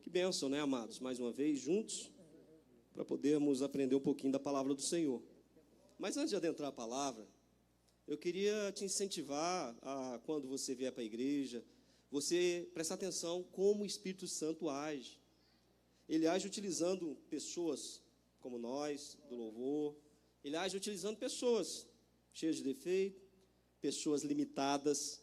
Que bênção, né, amados? Mais uma vez, juntos, para podermos aprender um pouquinho da palavra do Senhor. Mas antes de adentrar a palavra, eu queria te incentivar a, quando você vier para a igreja, você prestar atenção como o Espírito Santo age. Ele age utilizando pessoas como nós, do louvor. Ele age utilizando pessoas cheias de defeito, pessoas limitadas.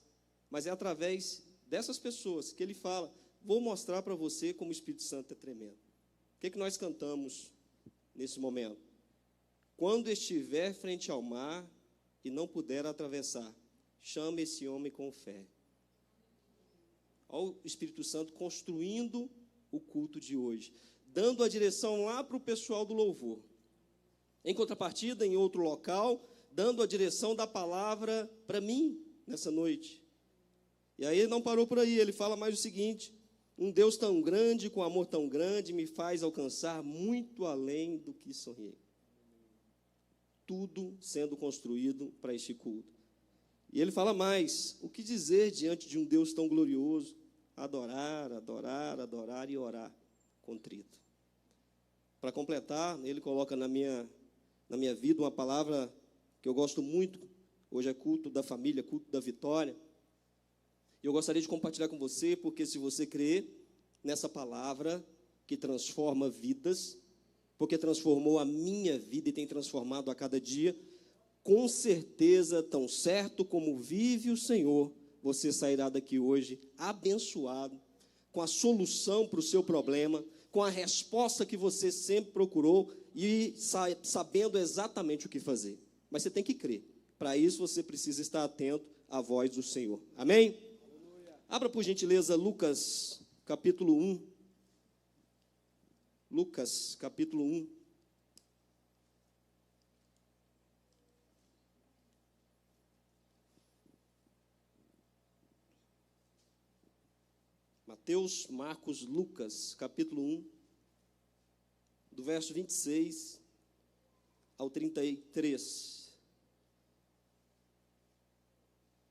Mas é através dessas pessoas que ele fala, vou mostrar para você como o Espírito Santo é tremendo. O que nós cantamos nesse momento? Quando estiver frente ao mar e não puder atravessar, chame esse homem com fé. Olha o Espírito Santo construindo o culto de hoje, dando a direção lá para o pessoal do louvor. Em contrapartida, em outro local, dando a direção da palavra para mim nessa noite. E aí ele não parou por aí, ele fala mais o seguinte: um Deus tão grande, com amor tão grande, me faz alcançar muito além do que sonhei. Tudo sendo construído para este culto. E ele fala mais: o que dizer diante de um Deus tão glorioso? Adorar, adorar, adorar e orar contrito. Para completar, ele coloca na minha vida uma palavra que eu gosto muito. Hoje é culto da família, culto da vitória. Eu gostaria de compartilhar com você, porque se você crer nessa palavra que transforma vidas, porque transformou a minha vida e tem transformado a cada dia, com certeza, tão certo como vive o Senhor, você sairá daqui hoje abençoado, com a solução para o seu problema, com a resposta que você sempre procurou e sabendo exatamente o que fazer. Mas você tem que crer. Para isso, você precisa estar atento à voz do Senhor. Amém? Abra, por gentileza, Lucas, capítulo 1. Lucas, capítulo 1. Mateus, Marcos, Lucas, capítulo 1, do verso 26 ao 33.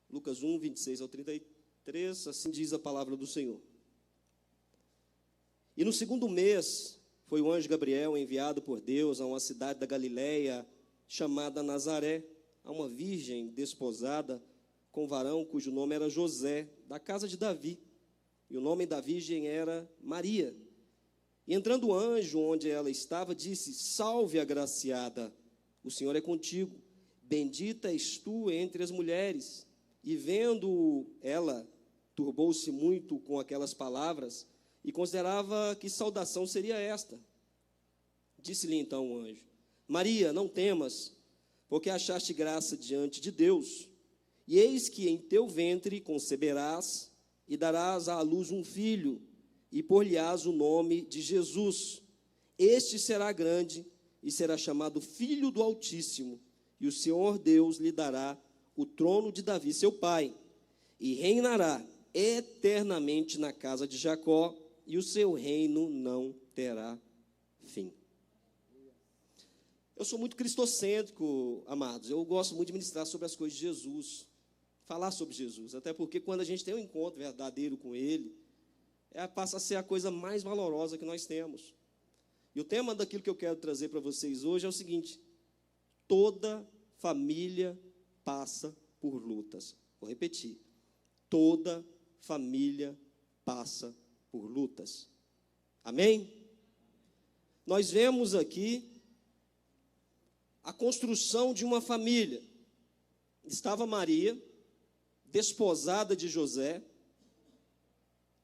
Lucas 1, 26 ao 33, assim diz a palavra do Senhor. E no segundo mês foi o anjo Gabriel enviado por Deus a uma cidade da Galileia chamada Nazaré, a uma virgem desposada com um varão cujo nome era José, da casa de Davi. E o nome da virgem era Maria. E entrando o anjo onde ela estava, disse: salve, agraciada, o Senhor é contigo, bendita és tu entre as mulheres. E vendo ela, turbou-se muito com aquelas palavras, e considerava que saudação seria esta. Disse-lhe então o anjo: Maria, não temas, porque achaste graça diante de Deus. E eis que em teu ventre conceberás, e darás à luz um filho, e por-lhe-ás o nome de Jesus. Este será grande, e será chamado Filho do Altíssimo, e o Senhor Deus lhe dará o trono de Davi, seu pai, e reinará eternamente na casa de Jacó, e o seu reino não terá fim. Eu sou muito cristocêntrico, amados. Eu gosto muito de ministrar sobre as coisas de Jesus, falar sobre Jesus, até porque quando a gente tem um encontro verdadeiro com Ele, passa a ser a coisa mais valorosa que nós temos. E o tema daquilo que eu quero trazer para vocês hoje é o seguinte: toda família passa por lutas. Vou repetir: toda família passa por lutas. Amém? Nós vemos aqui a construção de uma família. Estava Maria, desposada de José,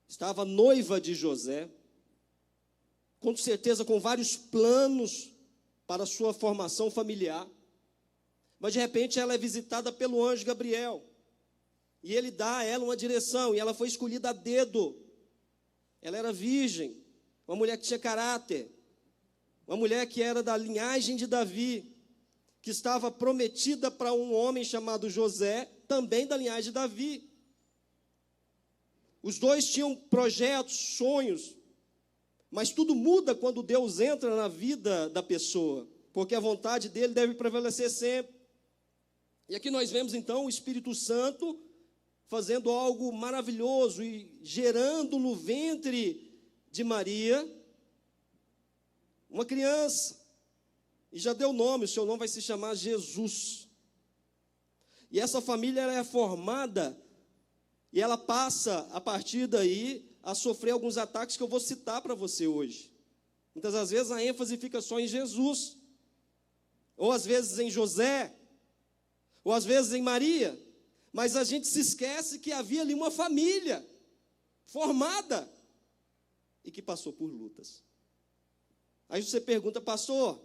estava noiva de José, com certeza com vários planos para a sua formação familiar, mas de repente ela é visitada pelo anjo Gabriel, e ele dá a ela uma direção, e ela foi escolhida a dedo. Ela era virgem, uma mulher que tinha caráter, uma mulher que era da linhagem de Davi, que estava prometida para um homem chamado José, também da linhagem de Davi. Os dois tinham projetos, sonhos, mas tudo muda quando Deus entra na vida da pessoa, porque a vontade dele deve prevalecer sempre. E aqui nós vemos então o Espírito Santo fazendo algo maravilhoso e gerando no ventre de Maria uma criança. E já deu nome, o seu nome vai se chamar Jesus. E essa família ela é formada, e ela passa, a partir daí, a sofrer alguns ataques que eu vou citar para você hoje. Muitas das vezes a ênfase fica só em Jesus, ou às vezes em José, ou às vezes em Maria, mas a gente se esquece que havia ali uma família formada e que passou por lutas. Aí você pergunta, pastor,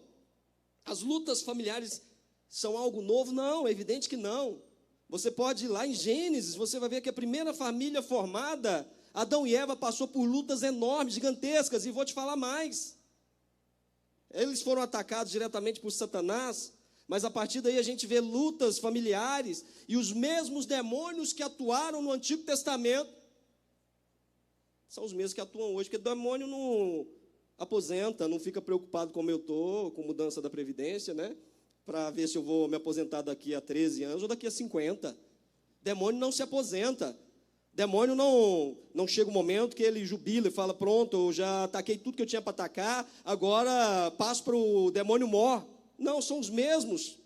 as lutas familiares são algo novo? Não, é evidente que não. Você pode ir lá em Gênesis, você vai ver que a primeira família formada, Adão e Eva, passou por lutas enormes, gigantescas, e vou te falar mais. Eles foram atacados diretamente por Satanás, mas a partir daí a gente vê lutas familiares, e os mesmos demônios que atuaram no Antigo Testamento, são os mesmos que atuam hoje, porque o demônio não aposenta, não fica preocupado como eu estou, com mudança da Previdência, né? Para ver se eu vou me aposentar daqui a 13 anos ou daqui a 50. Demônio não se aposenta. Demônio não chega um momento que ele jubila e fala, pronto, eu já ataquei tudo que eu tinha para atacar, agora passo para o demônio mor. Não, são os mesmos.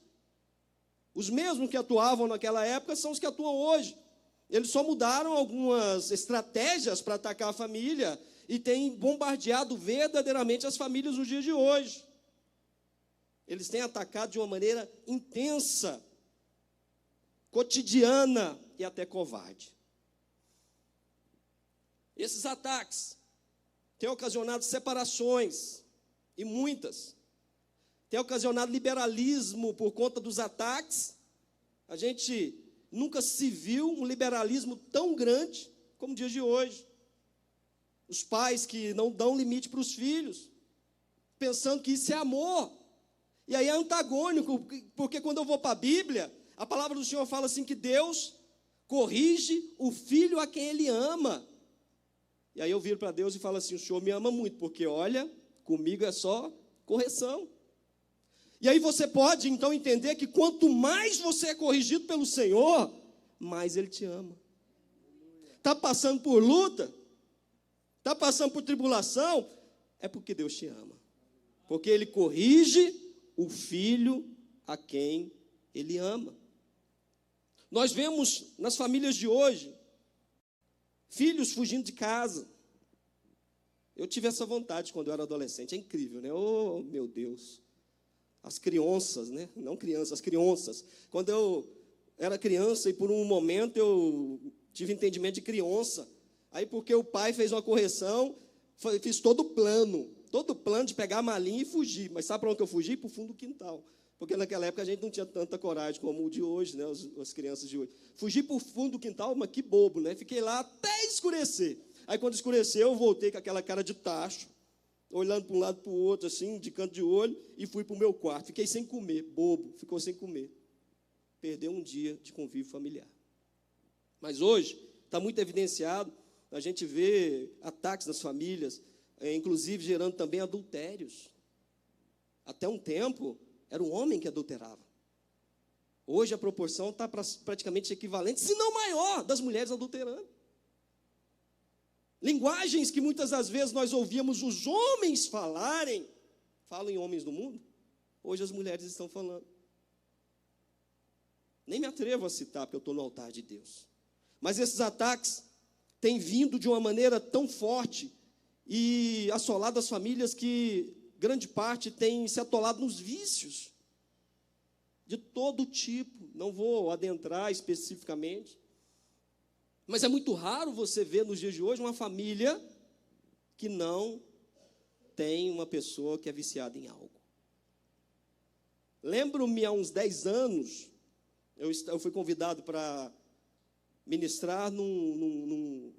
Os mesmos que atuavam naquela época são os que atuam hoje. Eles só mudaram algumas estratégias para atacar a família e têm bombardeado verdadeiramente as famílias nos dias de hoje. Eles têm atacado de uma maneira intensa, cotidiana e até covarde. Esses ataques têm ocasionado separações, e muitas. Têm ocasionado liberalismo por conta dos ataques. A gente nunca se viu um liberalismo tão grande como nos dias de hoje. Os pais que não dão limite para os filhos, pensando que isso é amor. E aí é antagônico, porque quando eu vou para a Bíblia, a palavra do Senhor fala assim que Deus corrige o filho a quem Ele ama. E aí eu viro para Deus e falo assim, o Senhor me ama muito, porque olha, comigo é só correção. E aí você pode então entender que quanto mais você é corrigido pelo Senhor, mais Ele te ama. Está passando por luta? Está passando por tribulação? É porque Deus te ama. Porque Ele corrige o filho a quem Ele ama. Nós vemos nas famílias de hoje, filhos fugindo de casa. Eu tive essa vontade quando eu era adolescente, é incrível, né? Oh, meu Deus. As crianças, né? Não crianças, as crianças. Quando eu era criança e por um momento eu tive entendimento de criança. Aí porque o pai fez uma correção, fiz todo o plano de pegar a malinha e fugir. Mas sabe para onde eu fugi? Para o fundo do quintal. Porque naquela época a gente não tinha tanta coragem como o de hoje, né? As crianças de hoje. Fugi para o fundo do quintal, mas que bobo, né? Fiquei lá até escurecer. Aí quando escureceu, eu voltei com aquela cara de tacho, olhando para um lado para o outro, assim, de canto de olho, e fui para o meu quarto. Fiquei sem comer, bobo, ficou sem comer. Perdeu um dia de convívio familiar. Mas hoje está muito evidenciado, a gente vê ataques nas famílias, inclusive gerando também adultérios. Até um tempo, era o homem que adulterava. Hoje a proporção está praticamente equivalente, se não maior, das mulheres adulterando. Linguagens que muitas das vezes nós ouvíamos os homens falarem, falam em homens do mundo, hoje as mulheres estão falando. Nem me atrevo a citar, porque eu estou no altar de Deus. Mas esses ataques têm vindo de uma maneira tão forte e assolado as famílias que grande parte tem se atolado nos vícios de todo tipo. Não vou adentrar especificamente, mas é muito raro você ver nos dias de hoje uma família que não tem uma pessoa que é viciada em algo. Lembro-me, há uns 10 anos, eu fui convidado para ministrar num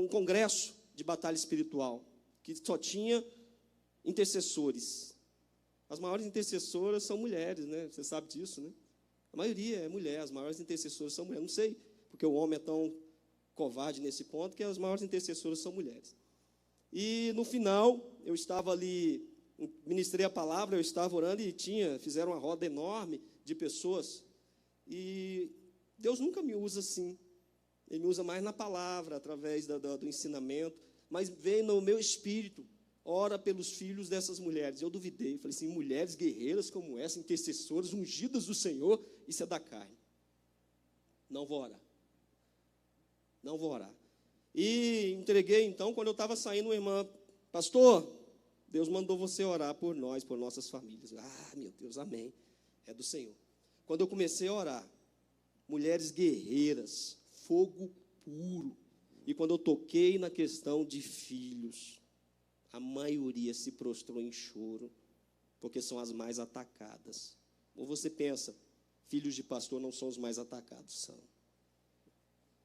congresso de batalha espiritual, que só tinha intercessores. As maiores intercessoras são mulheres, né? Você sabe disso, né? A maioria é mulher, as maiores intercessoras são mulheres. Não sei porque o homem é tão covarde nesse ponto, que as maiores intercessoras são mulheres. E no final, eu estava ali, ministrei a palavra, eu estava orando e fizeram uma roda enorme de pessoas. E Deus nunca me usa assim. Ele me usa mais na palavra, através do ensinamento, mas veio no meu espírito, ora pelos filhos dessas mulheres. Eu duvidei, falei assim, mulheres guerreiras como essa, intercessoras, ungidas do Senhor, isso é da carne. Não vou orar. Não vou orar. E entreguei, então, quando eu estava saindo, uma irmã, pastor, Deus mandou você orar por nós, por nossas famílias. Ah, meu Deus, amém. É do Senhor. Quando eu comecei a orar, mulheres guerreiras, fogo puro. E quando eu toquei na questão de filhos, a maioria se prostrou em choro, porque são as mais atacadas. Ou você pensa, filhos de pastor não são os mais atacados, são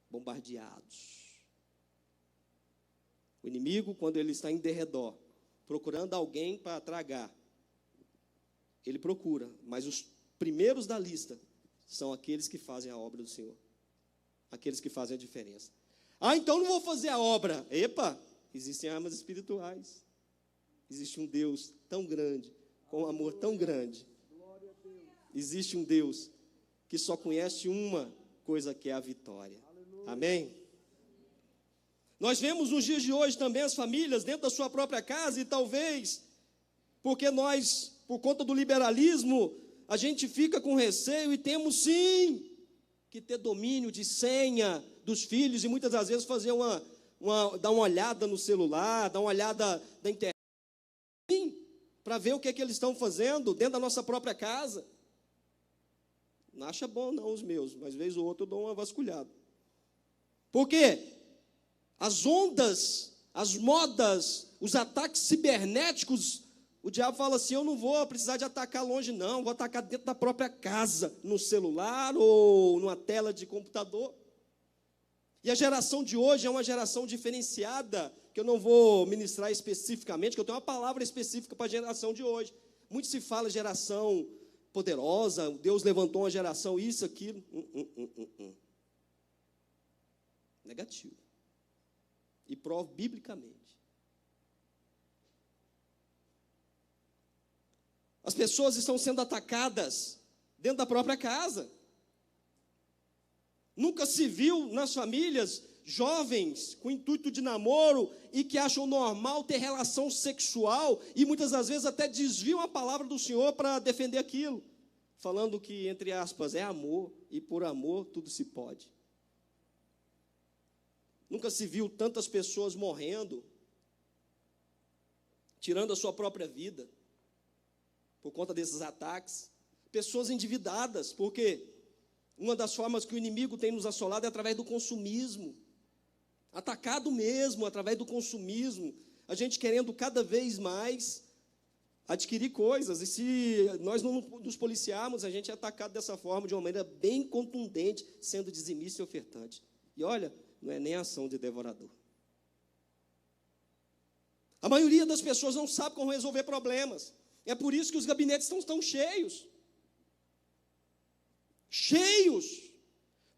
bombardeados. O inimigo, quando ele está em derredor, procurando alguém para tragar, ele procura, mas os primeiros da lista são aqueles que fazem a obra do Senhor, aqueles que fazem a diferença. Ah, então não vou fazer a obra. Epa, existem armas espirituais. Existe um Deus tão grande, com um amor tão grande. Existe um Deus que só conhece uma coisa, que é a vitória. Amém? Nós vemos nos dias de hoje também as famílias dentro da sua própria casa, e talvez, porque nós, por conta do liberalismo, a gente fica com receio e temos sim que ter domínio de senha dos filhos, e muitas das vezes fazer dar uma olhada no celular, dar uma olhada na internet, para ver o que é que eles estão fazendo dentro da nossa própria casa. Não acha bom não os meus, mas vez ou outra eu dou uma vasculhada. Por quê? As ondas, as modas, os ataques cibernéticos, o diabo fala assim, eu não vou precisar de atacar longe não, vou atacar dentro da própria casa, no celular ou numa tela de computador. E a geração de hoje é uma geração diferenciada, que eu não vou ministrar especificamente, que eu tenho uma palavra específica para a geração de hoje. Muito se fala geração poderosa, Deus levantou uma geração, isso, aquilo. Negativo. E provo biblicamente. As pessoas estão sendo atacadas dentro da própria casa. Nunca se viu nas famílias jovens com intuito de namoro e que acham normal ter relação sexual e muitas das vezes até desviam a palavra do Senhor para defender aquilo, falando que, entre aspas, é amor e por amor tudo se pode. Nunca se viu tantas pessoas morrendo, tirando a sua própria vida, por conta desses ataques. Pessoas endividadas, porque uma das formas que o inimigo tem nos assolado é através do consumismo. Atacado mesmo, através do consumismo. A gente querendo cada vez mais adquirir coisas. E se nós não nos policiarmos, a gente é atacado dessa forma, de uma maneira bem contundente, sendo dizimista e ofertante. E olha, não é nem ação de devorador. A maioria das pessoas não sabe como resolver problemas. É por isso que os gabinetes estão tão cheios. Cheios.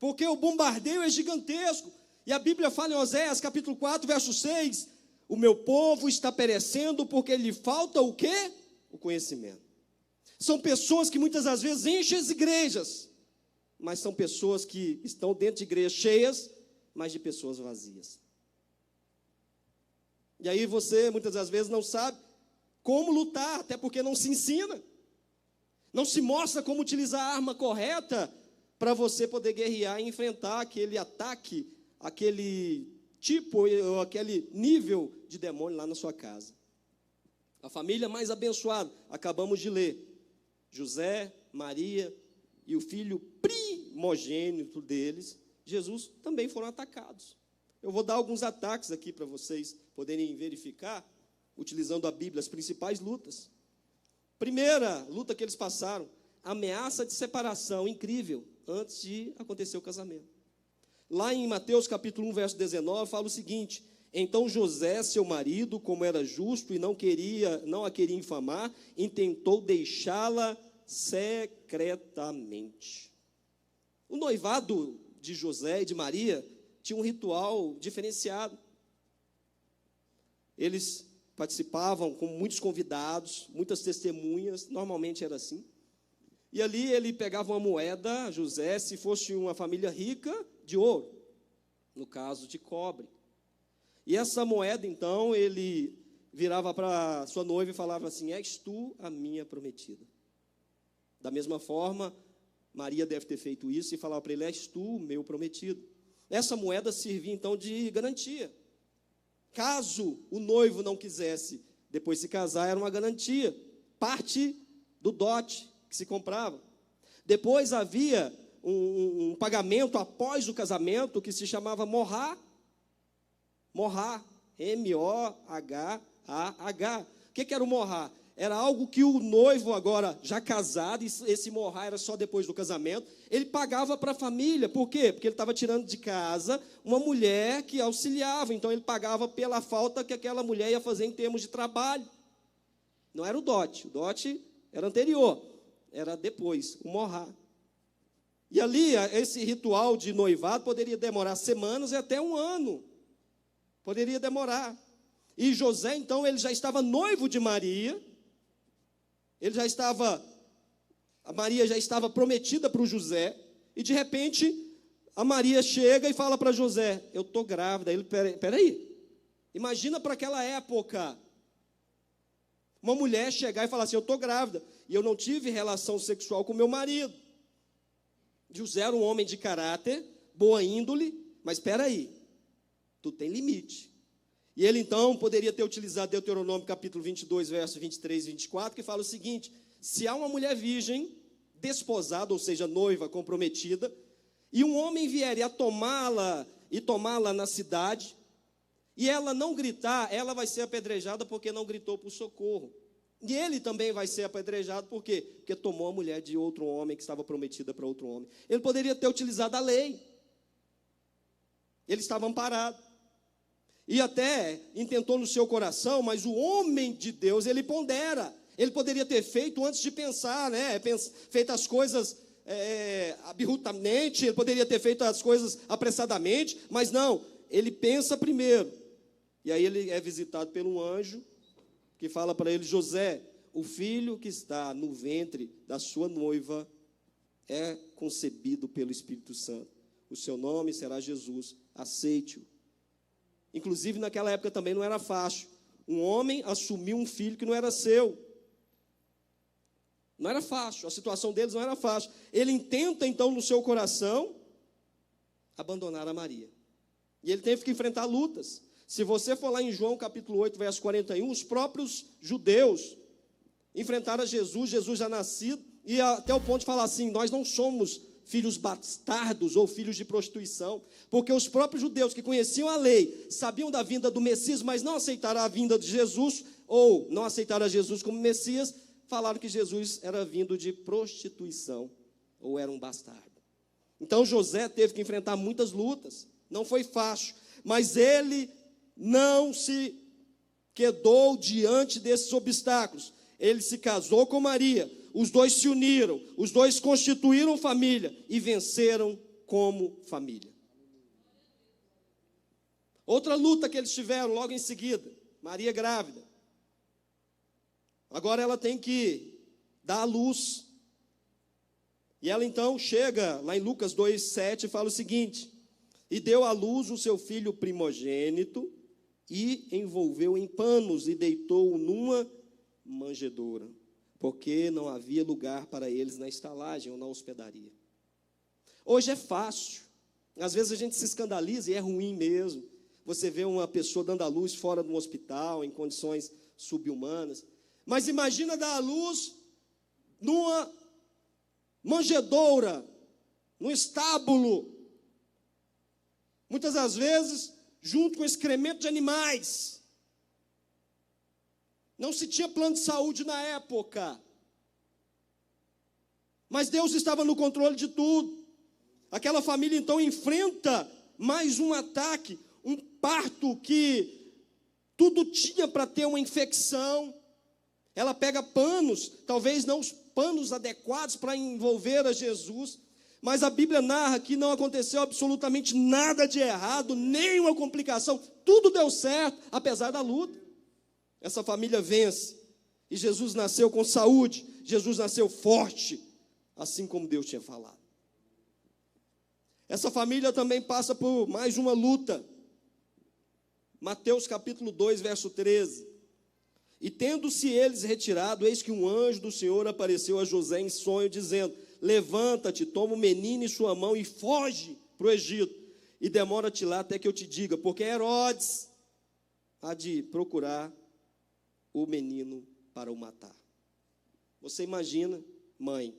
Porque o bombardeio é gigantesco. E a Bíblia fala em Oséias, capítulo 4, verso 6, o meu povo está perecendo porque lhe falta o quê? O conhecimento. São pessoas que muitas das vezes enchem as igrejas, mas são pessoas que estão dentro de igrejas cheias, mas de pessoas vazias. E aí você, muitas das vezes, não sabe como lutar, até porque não se ensina. Não se mostra como utilizar a arma correta para você poder guerrear e enfrentar aquele ataque, aquele tipo, ou aquele nível de demônio lá na sua casa. A família mais abençoada, acabamos de ler, José, Maria e o filho primogênito deles, Jesus, também foram atacados. Eu vou dar alguns ataques aqui para vocês poderem verificar, utilizando a Bíblia, as principais lutas. Primeira luta que eles passaram, ameaça de separação, incrível, antes de acontecer o casamento. Lá em Mateus capítulo 1, verso 19, fala o seguinte, então José, seu marido, como era justo e não a queria infamar, intentou deixá-la secretamente. O noivado de José e de Maria tinha um ritual diferenciado. Eles participavam com muitos convidados, muitas testemunhas, normalmente era assim. E ali ele pegava uma moeda, José, se fosse uma família rica, de ouro. no caso de cobre. E essa moeda, então, ele virava para sua noiva e falava assim: és tu a minha prometida. Da mesma forma, Maria deve ter feito isso e falava para ele: és tu o meu prometido. Essa moeda servia, então, de garantia. Caso o noivo não quisesse depois se casar, era uma garantia, parte do dote que se comprava. Depois havia um pagamento após o casamento que se chamava morrá. Morrá, M-O-H-A-H. O que era o morrá? Era algo que o noivo, agora já casado, esse morrá era só depois do casamento, ele pagava para a família. Por quê? Porque ele estava tirando de casa uma mulher que auxiliava. Então, ele pagava pela falta que aquela mulher ia fazer em termos de trabalho. Não era o dote era anterior, era depois, o morrá. E ali, esse ritual de noivado poderia demorar semanas e até um ano. Poderia demorar. E José, então, ele já estava noivo de Maria. A Maria já estava prometida para o José, e de repente, a Maria chega e fala para José: eu estou grávida. Ele, peraí, imagina para aquela época, uma mulher chegar e falar assim: eu estou grávida, e eu não tive relação sexual com meu marido. José era um homem de caráter, boa índole, mas espera aí, tudo tem limite. E ele, então, poderia ter utilizado Deuteronômio, capítulo 22, versos 23 e 24, que fala o seguinte: se há uma mulher virgem, desposada, ou seja, noiva, comprometida, e um homem vier a tomá-la na cidade, e ela não gritar, ela vai ser apedrejada porque não gritou por socorro. E ele também vai ser apedrejado, por quê? Porque tomou a mulher de outro homem, que estava prometida para outro homem. Ele poderia ter utilizado a lei. Ele estava amparado. E até intentou no seu coração, mas o homem de Deus, ele pondera. Ele poderia ter feito antes de pensar, feito as coisas abruptamente, ele poderia ter feito as coisas apressadamente, mas não, ele pensa primeiro. E aí ele é visitado por um anjo, que fala para ele: José, o filho que está no ventre da sua noiva é concebido pelo Espírito Santo. O seu nome será Jesus, aceite-o. Inclusive, naquela época também não era fácil. Um homem assumiu um filho que não era seu. Não era fácil, a situação deles não era fácil. Ele intenta, então, no seu coração, abandonar a Maria. E ele teve que enfrentar lutas. Se você for lá em João capítulo 8, verso 41, os próprios judeus enfrentaram Jesus já nascido, e até o ponto de falar assim: nós não somos filhos bastardos ou filhos de prostituição, porque os próprios judeus que conheciam a lei, sabiam da vinda do Messias, mas não aceitaram a vinda de Jesus, ou não aceitaram a Jesus como Messias, falaram que Jesus era vindo de prostituição, ou era um bastardo. Então José teve que enfrentar muitas lutas, não foi fácil, mas ele não se quedou diante desses obstáculos. Ele se casou com Maria, os dois se uniram, os dois constituíram família e venceram como família. Outra luta que eles tiveram logo em seguida, Maria grávida. Agora ela tem que dar à luz. E ela então chega lá em Lucas 2,7 e fala o seguinte: e deu à luz o seu filho primogênito, e envolveu em panos e deitou-o numa manjedoura, porque não havia lugar para eles na estalagem ou na hospedaria. Hoje é fácil, às vezes a gente se escandaliza e é ruim mesmo. Você vê uma pessoa dando à luz fora de um hospital, em condições subhumanas, mas imagina dar à luz numa manjedoura, num estábulo, muitas das vezes junto com excremento de animais. Não se tinha plano de saúde na época, mas Deus estava no controle de tudo. Aquela família então enfrenta mais um ataque, um parto que tudo tinha para ter uma infecção. Ela pega panos, talvez não os panos adequados para envolver a Jesus, mas a Bíblia narra que não aconteceu absolutamente nada de errado, nenhuma complicação, tudo deu certo, apesar da luta. Essa família vence, e Jesus nasceu com saúde, Jesus nasceu forte, assim como Deus tinha falado. Essa família também passa por mais uma luta. Mateus capítulo 2, verso 13. E tendo-se eles retirado, eis que um anjo do Senhor apareceu a José em sonho, dizendo: levanta-te, toma o menino em sua mão e foge para o Egito, e demora-te lá até que eu te diga, porque Herodes há de procurar o menino para o matar. Você imagina, mãe,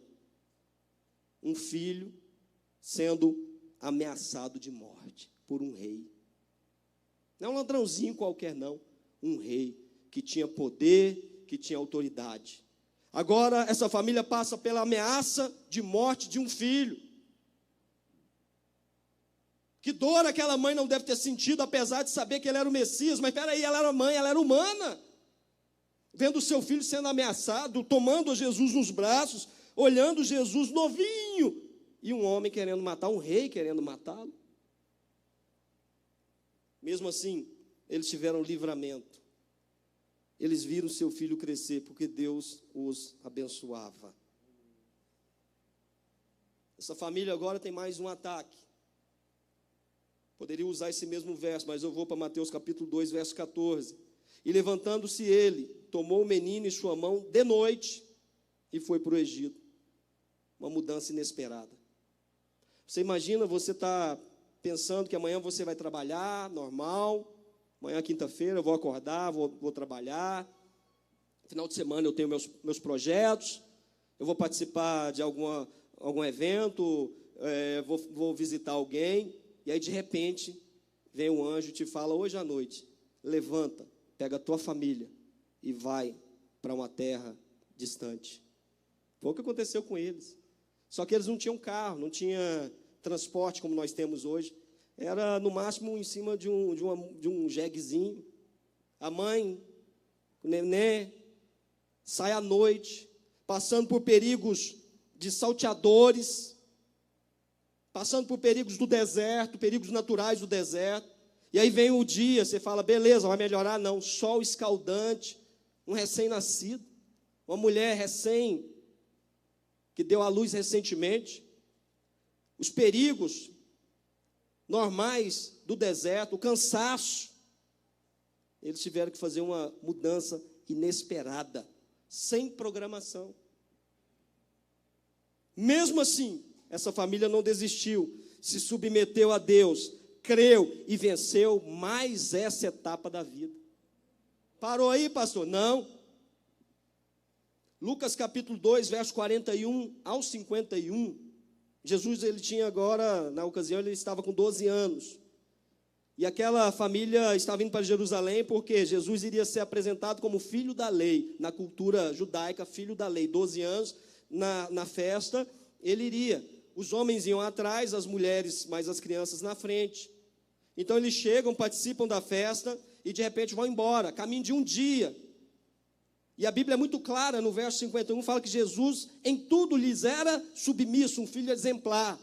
um filho sendo ameaçado de morte por um rei. Não é um ladrãozinho qualquer, não. Um rei que tinha poder, que tinha autoridade. Agora, essa família passa pela ameaça de morte de um filho. Que dor aquela mãe não deve ter sentido, apesar de saber que ele era o Messias. Mas peraí, ela era mãe, ela era humana. Vendo o seu filho sendo ameaçado, tomando Jesus nos braços, olhando Jesus novinho, e um homem querendo matar, um rei querendo matá-lo. Mesmo assim, eles tiveram livramento. Eles viram seu filho crescer, porque Deus os abençoava. Essa família agora tem mais um ataque. Poderia usar esse mesmo verso, mas eu vou para Mateus capítulo 2, verso 14. E levantando-se ele, tomou o menino em sua mão de noite e foi para o Egito. Uma mudança inesperada. Você imagina, você está pensando que amanhã você vai trabalhar, normal. Amanhã, quinta-feira, eu vou acordar, vou trabalhar. Final de semana eu tenho meus projetos. Eu vou participar de algum evento, vou visitar alguém. E aí, de repente, vem um anjo e te fala, hoje à noite, levanta, pega a tua família e vai para uma terra distante. Foi o que aconteceu com eles. Só que eles não tinham carro, não tinha transporte como nós temos hoje. Era, no máximo, em cima de um jeguezinho. A mãe, o neném, sai à noite, passando por perigos de salteadores, passando por perigos do deserto, perigos naturais do deserto. E aí vem o dia, você fala, beleza, vai melhorar? Não, sol escaldante, um recém-nascido, uma mulher que deu à luz recentemente. Os perigos normais do deserto, o cansaço. Eles tiveram que fazer uma mudança inesperada, sem programação. Mesmo assim, essa família não desistiu, se submeteu a Deus, creu e venceu mais essa etapa da vida. Parou aí, pastor? Não. Lucas capítulo 2, verso 41 ao 51. Jesus, ele tinha agora, na ocasião, ele estava com 12 anos. E aquela família estava indo para Jerusalém porque Jesus iria ser apresentado como filho da lei. Na cultura judaica, filho da lei. 12 anos, na festa, ele iria. Os homens iam atrás, as mulheres, mas as crianças na frente. Então eles chegam, participam da festa e de repente vão embora, caminho de um dia. E a Bíblia é muito clara, no verso 51, fala que Jesus em tudo lhes era submisso, um filho exemplar.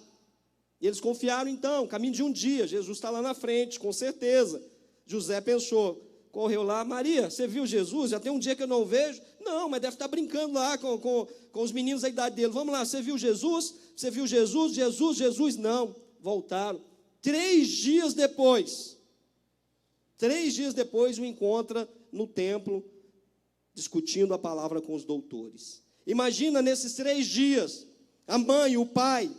E eles confiaram então, caminho de um dia, Jesus está lá na frente, com certeza. José pensou, correu lá, Maria, você viu Jesus? Já tem um dia que eu não vejo. Não, mas deve estar brincando lá com os meninos da idade dele. Vamos lá, você viu Jesus? Você viu Jesus? Jesus, não. Voltaram. 3 dias depois, o encontra no templo, discutindo a palavra com os doutores. Imagina nesses 3 dias, a mãe, o pai,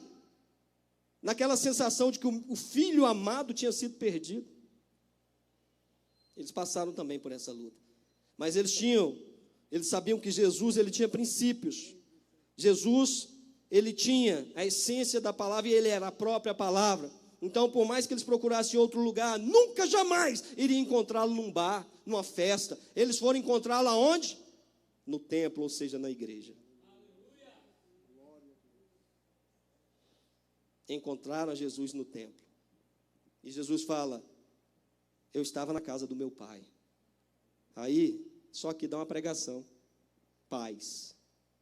naquela sensação de que o filho amado tinha sido perdido. Eles passaram também por essa luta. Mas eles sabiam que Jesus, ele tinha princípios. Jesus, ele tinha a essência da palavra e ele era a própria palavra. Então, por mais que eles procurassem outro lugar, nunca, jamais iriam encontrá-lo num bar, numa festa. Eles foram encontrá-lo aonde? No templo, ou seja, na igreja. Encontraram a Jesus no templo. E Jesus fala, eu estava na casa do meu pai. Aí, só que dá uma pregação. Pais,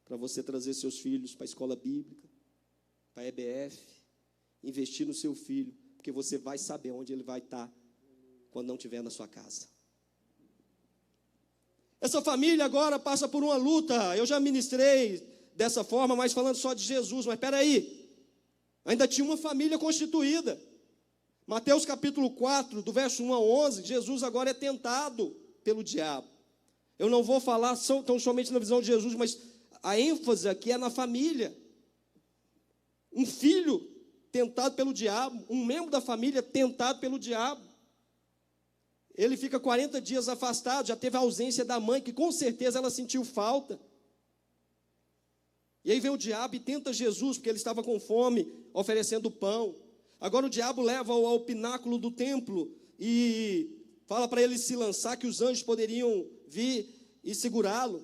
para você trazer seus filhos para a escola bíblica, para a EBF, investir no seu filho, porque você vai saber onde ele vai estar quando não estiver na sua casa. Essa família agora passa por uma luta. Eu já ministrei dessa forma, mas falando só de Jesus. Mas espera aí, ainda tinha uma família constituída. Mateus capítulo 4, do verso 1 a 11, Jesus agora é tentado pelo diabo. Eu não vou falar tão somente na visão de Jesus, mas a ênfase aqui é na família. Um filho tentado pelo diabo, um membro da família tentado pelo diabo. Ele fica 40 dias afastado, já teve a ausência da mãe, que com certeza ela sentiu falta. E aí vem o diabo e tenta Jesus, porque ele estava com fome, oferecendo pão. Agora o diabo leva-o ao pináculo do templo e fala para ele se lançar, que os anjos poderiam vir e segurá-lo.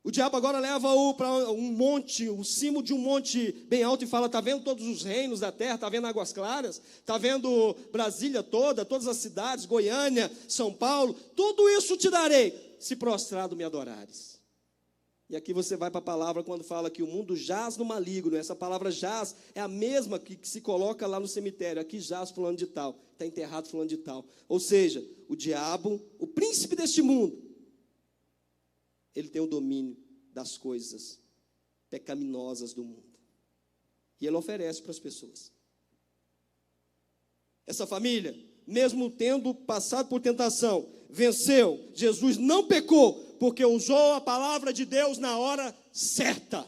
O diabo agora leva-o para um monte, o cimo de um monte bem alto e fala: está vendo todos os reinos da terra, está vendo Águas Claras, está vendo Brasília toda, todas as cidades, Goiânia, São Paulo, tudo isso te darei, se prostrado me adorares. E aqui você vai para a palavra quando fala que o mundo jaz no maligno. Essa palavra jaz é a mesma que se coloca lá no cemitério. Aqui jaz fulano de tal, está enterrado fulano de tal. Ou seja, o diabo, o príncipe deste mundo, ele tem o domínio das coisas pecaminosas do mundo. E ele oferece para as pessoas. Essa família, mesmo tendo passado por tentação, venceu. Jesus não pecou, porque usou a palavra de Deus na hora certa.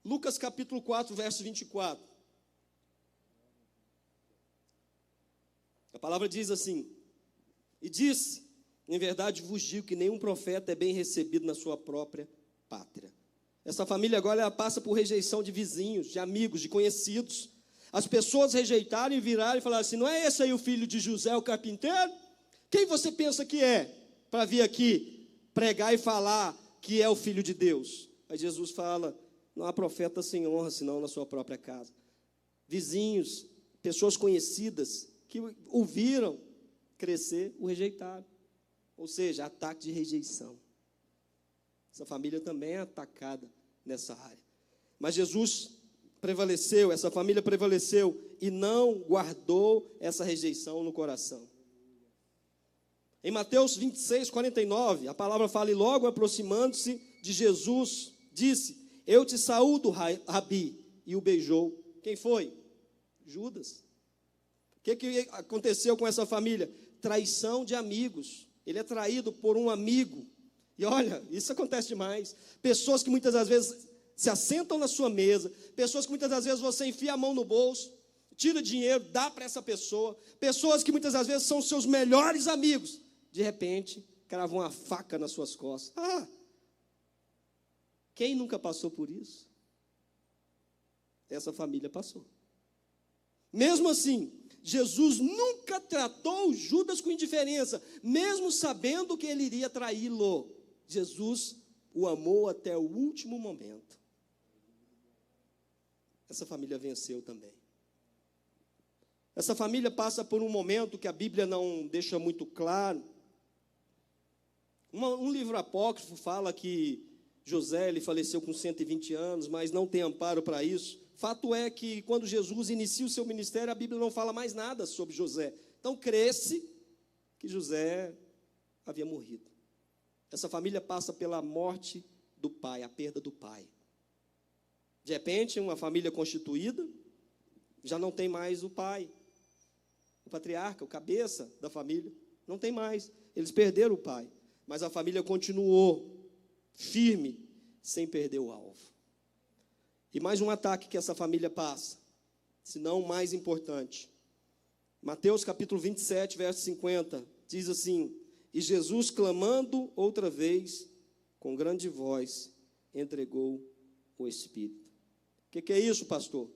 Lucas capítulo 4, verso 24. A palavra diz assim: e disse: em verdade vos digo que nenhum profeta é bem recebido na sua própria pátria. Essa família agora ela passa por rejeição de vizinhos, de amigos, de conhecidos. As pessoas rejeitaram e viraram e falaram assim: não é esse aí o filho de José, o carpinteiro? Quem você pensa que é para vir aqui pregar e falar que é o filho de Deus? Aí Jesus fala: não há profeta sem honra, senão na sua própria casa. Vizinhos, pessoas conhecidas, que o viram crescer, o rejeitaram. Ou seja, ataque de rejeição. Essa família também é atacada nessa área. Mas Jesus prevaleceu, essa família prevaleceu e não guardou essa rejeição no coração. Em Mateus 26, 49, a palavra fala: e logo aproximando-se de Jesus, disse: eu te saúdo, Rabi, e o beijou. Quem foi? Judas. O que aconteceu com essa família? Traição de amigos. Ele é traído por um amigo. E olha, isso acontece demais. Pessoas que muitas das vezes se assentam na sua mesa, pessoas que muitas das vezes você enfia a mão no bolso, tira dinheiro, dá para essa pessoa, pessoas que muitas das vezes são seus melhores amigos, de repente, cravam uma faca nas suas costas. Quem nunca passou por isso? Essa família passou. Mesmo assim, Jesus nunca tratou Judas com indiferença, mesmo sabendo que ele iria traí-lo. Jesus o amou até o último momento. Essa família venceu também. Essa família passa por um momento que a Bíblia não deixa muito claro. Um livro apócrifo fala que José ele faleceu com 120 anos, mas não tem amparo para isso. Fato é que quando Jesus inicia o seu ministério, a Bíblia não fala mais nada sobre José. Então, cresce que José havia morrido. Essa família passa pela morte do pai, a perda do pai. De repente, uma família constituída, já não tem mais o pai, o patriarca, o cabeça da família, não tem mais. Eles perderam o pai, mas a família continuou firme, sem perder o alvo. E mais um ataque que essa família passa, se não o mais importante. Mateus capítulo 27, verso 50, diz assim: e Jesus, clamando outra vez, com grande voz, entregou o Espírito. O que é isso, pastor?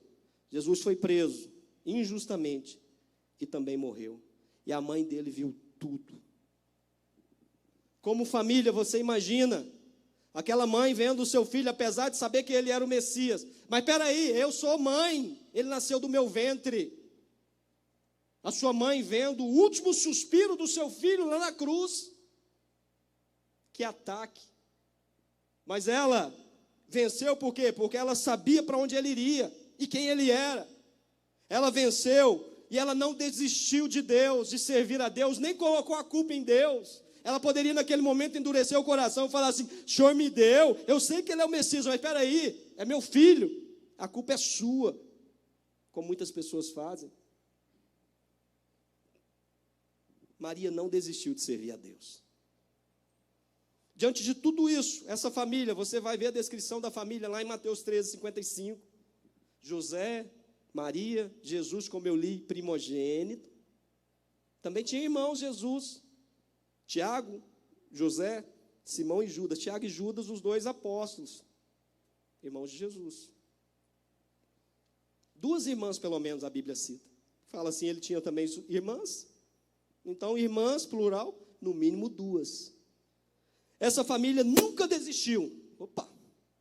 Jesus foi preso injustamente e também morreu. E a mãe dele viu tudo. Como família, você imagina aquela mãe vendo o seu filho, apesar de saber que ele era o Messias. Mas espera aí, eu sou mãe, ele nasceu do meu ventre. A sua mãe vendo o último suspiro do seu filho lá na cruz. Que ataque. Mas ela venceu por quê? Porque ela sabia para onde ele iria e quem ele era. Ela venceu e ela não desistiu de Deus, de servir a Deus, nem colocou a culpa em Deus. Ela poderia, naquele momento, endurecer o coração e falar assim: o Senhor me deu, eu sei que ele é o Messias, mas espera aí, é meu filho, a culpa é sua, como muitas pessoas fazem. Maria não desistiu de servir a Deus. Diante de tudo isso, essa família, você vai ver a descrição da família lá em Mateus 13:55. José, Maria, Jesus, como eu li, primogênito. Também tinha irmãos Jesus, Tiago, José, Simão e Judas. Tiago e Judas, os dois apóstolos, irmãos de Jesus. 2 irmãs, pelo menos, a Bíblia cita. Fala assim, ele tinha também irmãs. Então, irmãs, plural, no mínimo 2. Essa família nunca desistiu. Opa!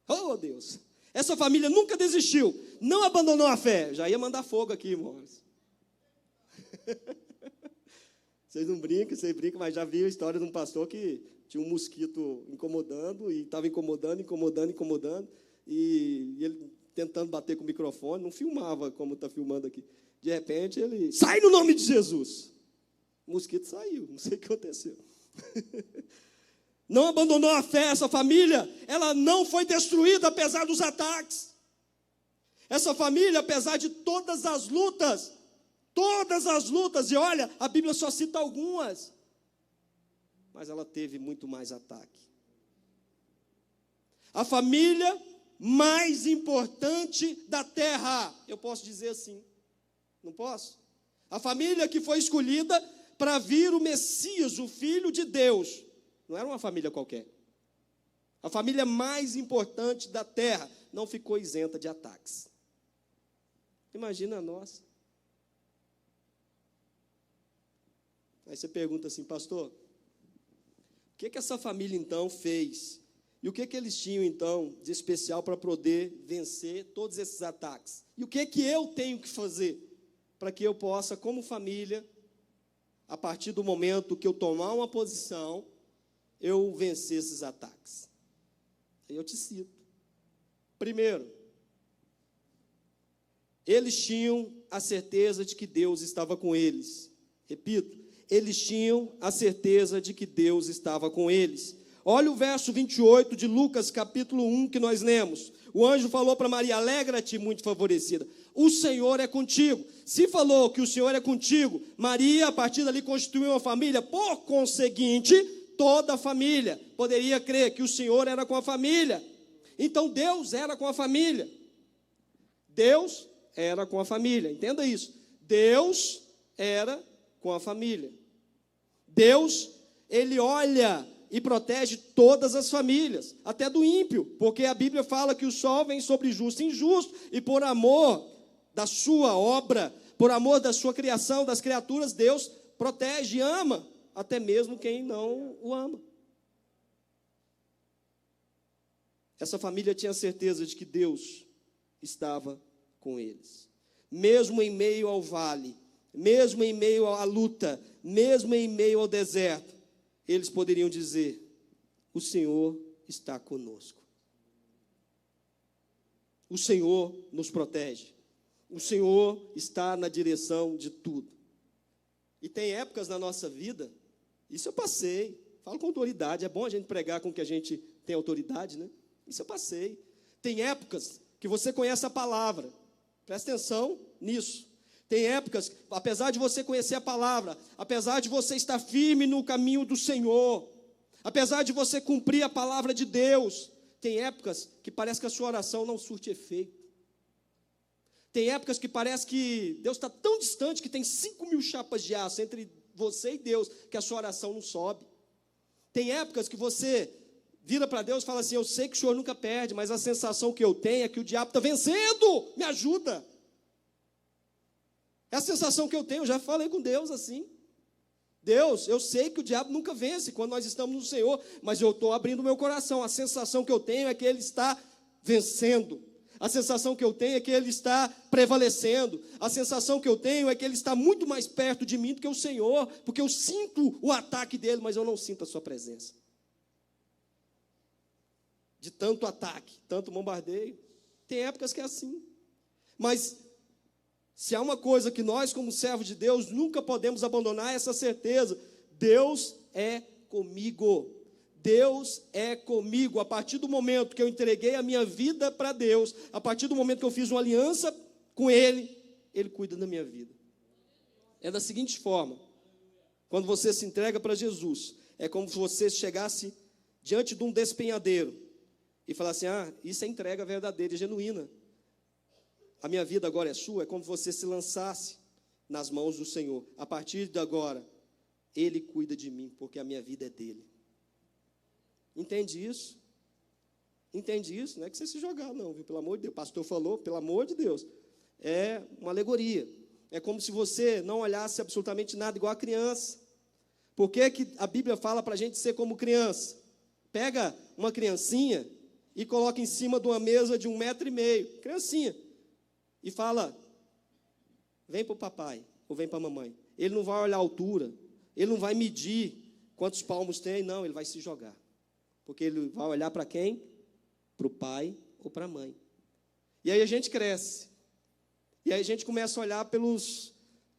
Oh, Deus! Essa família nunca desistiu. Não abandonou a fé. Já ia mandar fogo aqui, irmãos. Vocês não brincam, vocês brincam, mas já vi a história de um pastor que tinha um mosquito incomodando, e estava incomodando, e ele tentando bater com o microfone, não filmava como está filmando aqui. De repente, ele, sai no nome de Jesus. O mosquito saiu, não sei o que aconteceu. Não abandonou a fé, essa família, ela não foi destruída apesar dos ataques. Essa família, apesar de todas as lutas, e olha, a Bíblia só cita algumas, mas ela teve muito mais ataque. A família mais importante da terra, eu posso dizer assim, não posso? A família que foi escolhida para vir o Messias, o Filho de Deus, não era uma família qualquer. A família mais importante da terra não ficou isenta de ataques. Imagina a nossa. Aí você pergunta assim, pastor, o que essa família então fez? E o que eles tinham então de especial para poder vencer todos esses ataques? E o que eu tenho que fazer para que eu possa, como família, a partir do momento que eu tomar uma posição, eu vencer esses ataques? Eu te cito. Primeiro, eles tinham a certeza de que Deus estava com eles. Repito, eles tinham a certeza de que Deus estava com eles. Olha o verso 28 de Lucas, capítulo 1, que nós lemos. O anjo falou para Maria, alegra-te, muito favorecida, o Senhor é contigo. Se falou que o Senhor é contigo, Maria, a partir dali, constituiu uma família. Por conseguinte, toda a família poderia crer que o Senhor era com a família. Então, Deus era com a família. Deus era com a família, entenda isso. Deus era com a família. Deus, Ele olha e protege todas as famílias, até do ímpio, porque a Bíblia fala que o sol vem sobre justo e injusto, e por amor da sua obra, por amor da sua criação, das criaturas, Deus protege e ama, até mesmo quem não o ama. Essa família tinha certeza de que Deus estava com eles. Mesmo em meio ao vale, mesmo em meio à luta, mesmo em meio ao deserto, eles poderiam dizer, o Senhor está conosco. O Senhor nos protege. O Senhor está na direção de tudo. E tem épocas na nossa vida, isso eu passei, falo com autoridade, é bom a gente pregar com que a gente tem autoridade, né? Isso eu passei. Tem épocas que você conhece a palavra, presta atenção nisso. Tem épocas, apesar de você conhecer a palavra, apesar de você estar firme no caminho do Senhor, apesar de você cumprir a palavra de Deus, tem épocas que parece que a sua oração não surte efeito. Tem épocas que parece que Deus está tão distante que tem 5.000 chapas de aço entre você e Deus, que a sua oração não sobe. Tem épocas que você vira para Deus e fala assim, eu sei que o Senhor nunca perde, mas a sensação que eu tenho é que o diabo está vencendo, me ajuda. É a sensação que eu tenho, eu já falei com Deus assim. Deus, eu sei que o diabo nunca vence quando nós estamos no Senhor, mas eu estou abrindo o meu coração. A sensação que eu tenho é que Ele está vencendo. A sensação que eu tenho é que Ele está prevalecendo. A sensação que eu tenho é que Ele está muito mais perto de mim do que o Senhor, porque eu sinto o ataque dEle, mas eu não sinto a sua presença. De tanto ataque, tanto bombardeio. Tem épocas que é assim. Mas se há uma coisa que nós, como servos de Deus, nunca podemos abandonar, é essa certeza. Deus é comigo. Deus é comigo. A partir do momento que eu entreguei a minha vida para Deus, a partir do momento que eu fiz uma aliança com Ele, Ele cuida da minha vida. É da seguinte forma: quando você se entrega para Jesus, é como se você chegasse diante de um despenhadeiro e falasse: isso é entrega verdadeira e genuína. A minha vida agora é sua. É como se você se lançasse nas mãos do Senhor. A partir de agora, Ele cuida de mim, porque a minha vida é dEle. Entende isso? Entende isso? Não é que você se jogar, não, viu? Pelo amor de Deus. O pastor falou, pelo amor de Deus. É uma alegoria. É como se você não olhasse absolutamente nada, igual a criança. Por que que a Bíblia fala para a gente ser como criança? Pega uma criancinha e coloca em cima de uma mesa de 1,5 m, criancinha, e fala: vem para o papai, ou vem para a mamãe. Ele não vai olhar a altura, ele não vai medir quantos palmos tem, não, ele vai se jogar. Porque ele vai olhar para quem? Para o pai ou para a mãe. E aí a gente cresce. E aí a gente começa a olhar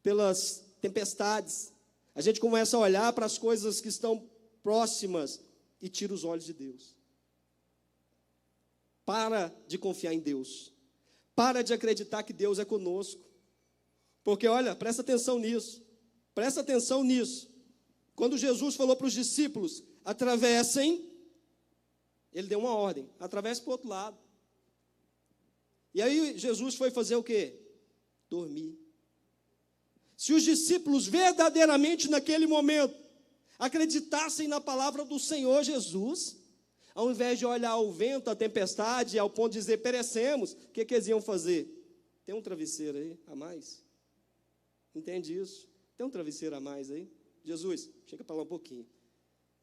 pelas tempestades. A gente começa a olhar para as coisas que estão próximas e tira os olhos de Deus. Para de confiar em Deus. Para de acreditar que Deus é conosco. Porque, olha, presta atenção nisso. Presta atenção nisso. Quando Jesus falou para os discípulos: atravessem, Ele deu uma ordem: atravesse para o outro lado. E aí Jesus foi fazer o quê? Dormir. Se os discípulos verdadeiramente naquele momento acreditassem na palavra do Senhor Jesus, ao invés de olhar o vento, a tempestade, ao ponto de dizer perecemos, o que eles iam fazer? Tem um travesseiro aí a mais? Entende isso? Tem um travesseiro a mais aí? Jesus, chega para lá um pouquinho.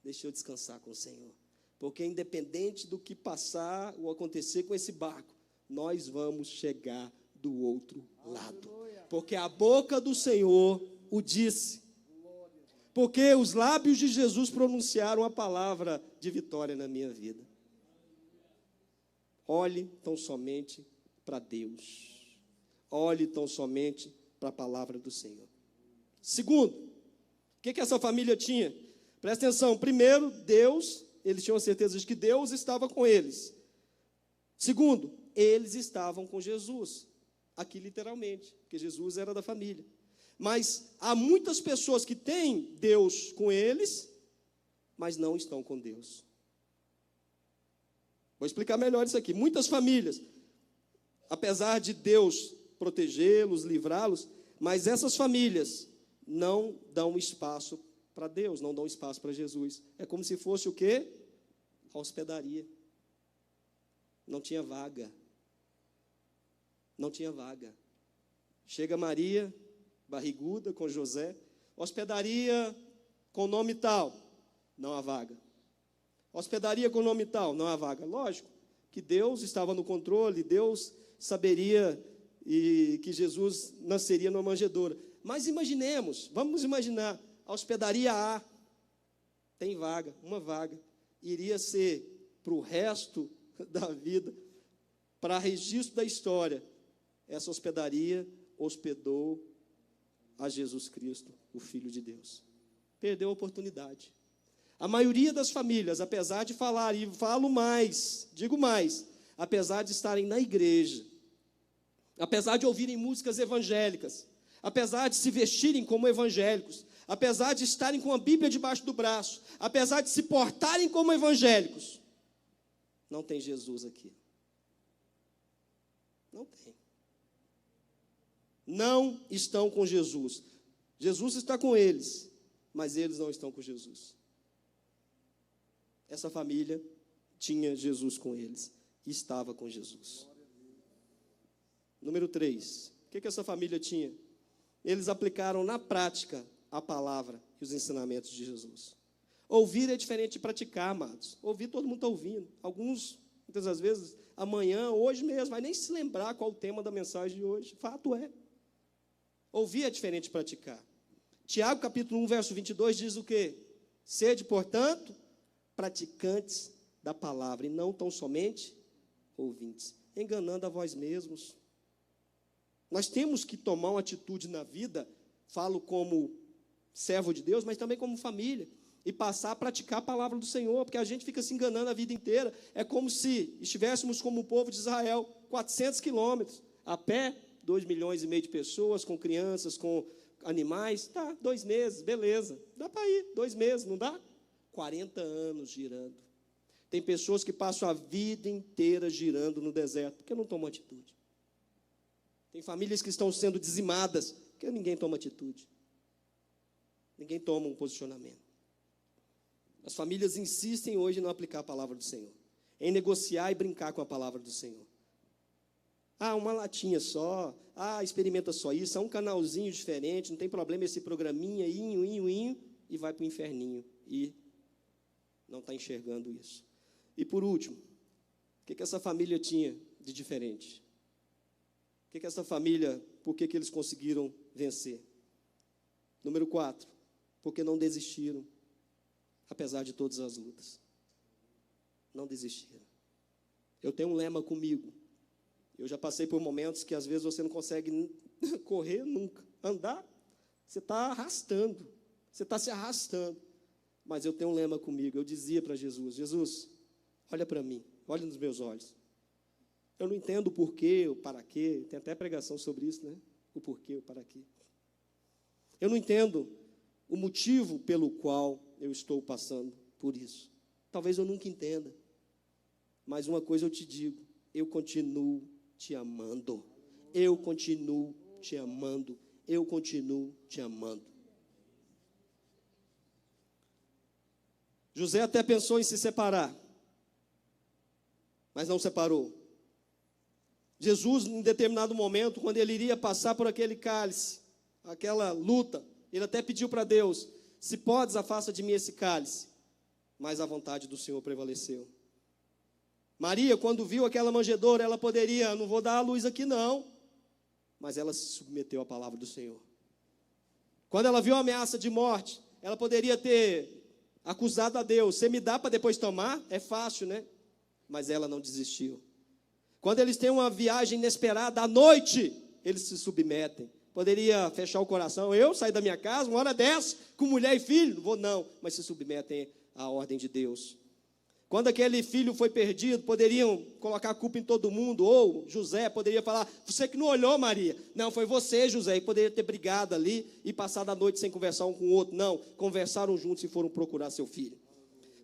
Deixa eu descansar com o Senhor. Porque independente do que passar ou acontecer com esse barco, nós vamos chegar do outro lado. Porque a boca do Senhor o disse. Porque os lábios de Jesus pronunciaram a palavra de vitória na minha vida. Olhe tão somente para Deus. Olhe tão somente para a palavra do Senhor. Segundo, o que essa família tinha? Presta atenção. Primeiro, Deus, eles tinham certeza de que Deus estava com eles. Segundo, eles estavam com Jesus. Aqui literalmente, porque Jesus era da família. Mas há muitas pessoas que têm Deus com eles, mas não estão com Deus. Vou explicar melhor isso aqui. Muitas famílias, apesar de Deus protegê-los, livrá-los, mas essas famílias não dão espaço para Deus, não dão espaço para Jesus. É como se fosse o quê? A hospedaria. Não tinha vaga. Não tinha vaga. Chega Maria, barriguda, com José, hospedaria com nome tal, não há vaga. Hospedaria com nome tal, não há vaga. Lógico que Deus estava no controle, Deus saberia e que Jesus nasceria numa manjedoura. Mas imaginemos, vamos imaginar, a hospedaria A, tem vaga, uma vaga, iria ser para o resto da vida, para registro da história, essa hospedaria hospedou a Jesus Cristo, o Filho de Deus. Perdeu a oportunidade. A maioria das famílias, apesar de falar, e falo mais, digo mais, apesar de estarem na igreja, apesar de ouvirem músicas evangélicas, apesar de se vestirem como evangélicos, apesar de estarem com a Bíblia debaixo do braço, apesar de se portarem como evangélicos, não tem Jesus aqui. Não tem. Não estão com Jesus. Jesus está com eles, mas eles não estão com Jesus. Essa família tinha Jesus com eles e estava com Jesus. Número 3. O que essa família tinha? Eles aplicaram na prática a palavra e os ensinamentos de Jesus. Ouvir é diferente de praticar, amados. Ouvir, todo mundo está ouvindo. Alguns, muitas das vezes, amanhã, hoje mesmo, vai nem se lembrar qual o tema da mensagem de hoje. Fato é. Ouvir é diferente de praticar. Tiago, capítulo 1, verso 22, diz o quê? Sede, portanto, praticantes da palavra, e não tão somente ouvintes, enganando a vós mesmos. Nós temos que tomar uma atitude na vida, falo como servo de Deus, mas também como família. e passar a praticar a palavra do Senhor, porque a gente fica se enganando a vida inteira. É como se estivéssemos como o povo de Israel, 400 quilômetros, a pé, 2,5 milhões de pessoas, com crianças, com animais, tá, 2 meses, beleza, dá para ir, 2 meses, não dá? 40 anos girando. Tem pessoas que passam a vida inteira girando no deserto, porque não tomam atitude. Tem famílias que estão sendo dizimadas, porque ninguém toma atitude. Ninguém toma um posicionamento. As famílias insistem hoje em não aplicar a palavra do Senhor, em negociar e brincar com a palavra do Senhor. Ah, uma latinha só, experimenta só isso, um canalzinho diferente, não tem problema esse programinha, inho, e vai para o inferninho, e não está enxergando isso. E por último, o que essa família tinha de diferente? O que essa família, por que eles conseguiram vencer? Número 4, porque não desistiram, apesar de todas as lutas. Não desistiram. Eu tenho um lema comigo. Eu já passei por momentos que às vezes você não consegue correr nunca. Andar, você está arrastando. Você está se arrastando. Mas eu tenho um lema comigo. Eu dizia para Jesus, Jesus, olha para mim, olha nos meus olhos. Eu não entendo o porquê, o para quê. Tem até pregação sobre isso, né? O porquê, o para quê. Eu não entendo o motivo pelo qual eu estou passando por isso. Talvez eu nunca entenda. Mas uma coisa eu te digo, eu continuo te amando. Eu continuo te amando. Eu continuo te amando. José até pensou em se separar, mas não separou. Jesus, em determinado momento, quando ele iria passar por aquele cálice, aquela luta, ele até pediu para Deus, se podes, afasta de mim esse cálice. Mas a vontade do Senhor prevaleceu. Maria, quando viu aquela manjedoura, ela poderia, não vou dar a luz aqui não, mas ela se submeteu à palavra do Senhor. Quando ela viu a ameaça de morte, ela poderia ter acusado a Deus, você me dá para depois tomar? É fácil, né? Mas ela não desistiu. Quando eles têm uma viagem inesperada, à noite, eles se submetem. Poderia fechar o coração, eu sair da minha casa, uma hora dessa, com mulher e filho, não vou não, mas se submetem à ordem de Deus. Quando aquele filho foi perdido, poderiam colocar a culpa em todo mundo, ou José poderia falar, você que não olhou, Maria. Não, foi você, José, e poderia ter brigado ali e passado a noite sem conversar um com o outro. Não, conversaram juntos e foram procurar seu filho.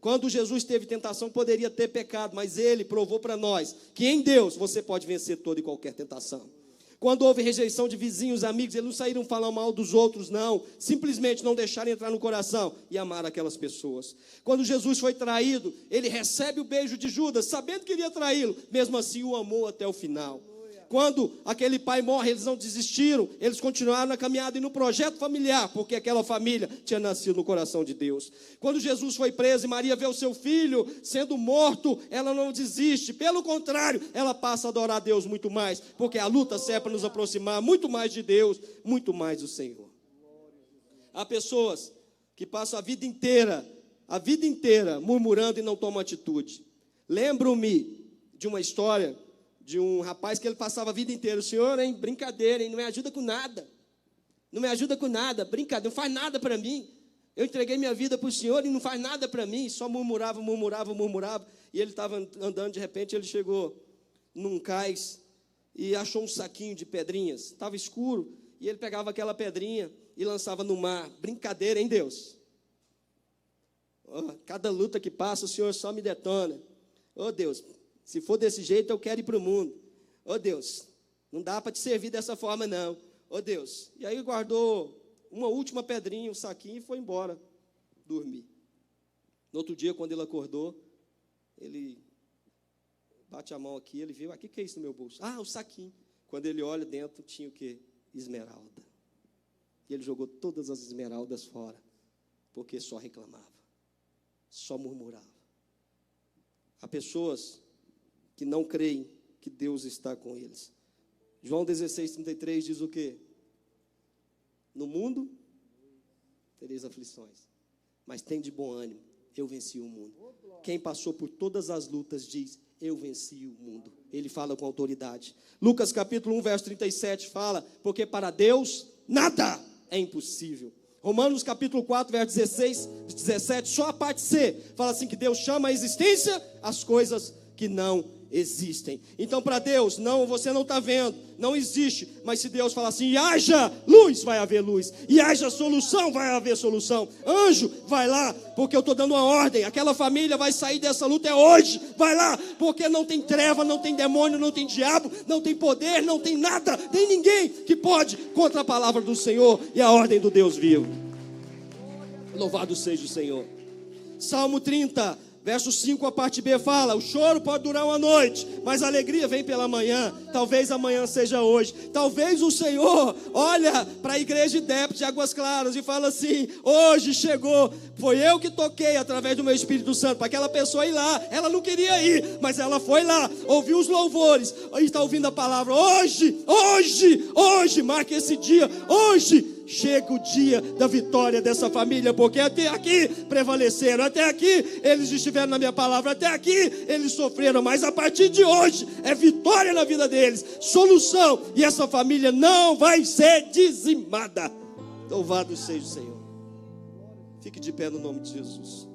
Quando Jesus teve tentação, poderia ter pecado, mas ele provou para nós que em Deus você pode vencer toda e qualquer tentação. Quando houve rejeição de vizinhos, amigos, eles não saíram falando mal dos outros, não. Simplesmente não deixaram entrar no coração e amar aquelas pessoas. Quando Jesus foi traído, ele recebe o beijo de Judas, sabendo que iria traí-lo, mesmo assim o amou até o final. Quando aquele pai morre, eles não desistiram, eles continuaram na caminhada e no projeto familiar, porque aquela família tinha nascido no coração de Deus. Quando Jesus foi preso e Maria vê o seu filho sendo morto, ela não desiste, pelo contrário, ela passa a adorar a Deus muito mais, porque a luta serve para nos aproximar muito mais de Deus, muito mais do Senhor. Há pessoas que passam a vida inteira murmurando e não tomam atitude. Lembro-me de uma história de um rapaz que ele passava a vida inteira, o senhor, hein, brincadeira, hein, não me ajuda com nada, brincadeira, não faz nada para mim, eu entreguei minha vida para o senhor e não faz nada para mim, só murmurava, e ele estava andando, de repente ele chegou num cais e achou um saquinho de pedrinhas, estava escuro, e ele pegava aquela pedrinha e lançava no mar, brincadeira, hein, Deus? Oh, cada luta que passa, o senhor só me detona, oh, Deus, se for desse jeito, eu quero ir para o mundo. Oh, Deus, não dá para te servir dessa forma, não. Oh, Deus. E aí guardou uma última pedrinha, um saquinho e foi embora dormir. No outro dia, quando ele acordou, ele bate a mão aqui, ele viu, o que é isso no meu bolso? Ah, o saquinho. Quando ele olha dentro, tinha o quê? Esmeralda. E ele jogou todas as esmeraldas fora, porque só reclamava, só murmurava. Há pessoas que não creem que Deus está com eles. João 16:33 diz o quê? No mundo tereis aflições, mas tem de bom ânimo, eu venci o mundo. Quem passou por todas as lutas diz, eu venci o mundo. Ele fala com autoridade. Lucas capítulo 1, verso 37 fala, porque para Deus nada é impossível. Romanos capítulo 4, verso 16, 17, só a parte C, fala assim que Deus chama à existência as coisas que não existem. Então para Deus, não, você não está vendo, não existe, mas se Deus falar assim, e haja luz, vai haver luz, e haja solução, vai haver solução. Anjo, vai lá, porque eu estou dando uma ordem, aquela família vai sair dessa luta hoje, vai lá, porque não tem treva, não tem demônio, não tem diabo, não tem poder, não tem nada, tem ninguém que pode contra a palavra do Senhor e a ordem do Deus vivo. Louvado seja o Senhor. Salmo 30, verso 5, a parte B fala, o choro pode durar uma noite, mas a alegria vem pela manhã. Talvez amanhã seja hoje. Talvez o Senhor olha para a igreja de Águas Claras e fala assim, hoje chegou, foi eu que toquei através do meu Espírito Santo, para aquela pessoa ir lá, ela não queria ir, mas ela foi lá, ouviu os louvores, e está ouvindo a palavra, hoje, marque esse dia, hoje, chega o dia da vitória dessa família, porque até aqui prevaleceram, até aqui eles estiveram na minha palavra, até aqui eles sofreram, mas a partir de hoje é vitória na vida deles, solução, e essa família não vai ser dizimada. Louvado seja o Senhor. Fique de pé no nome de Jesus.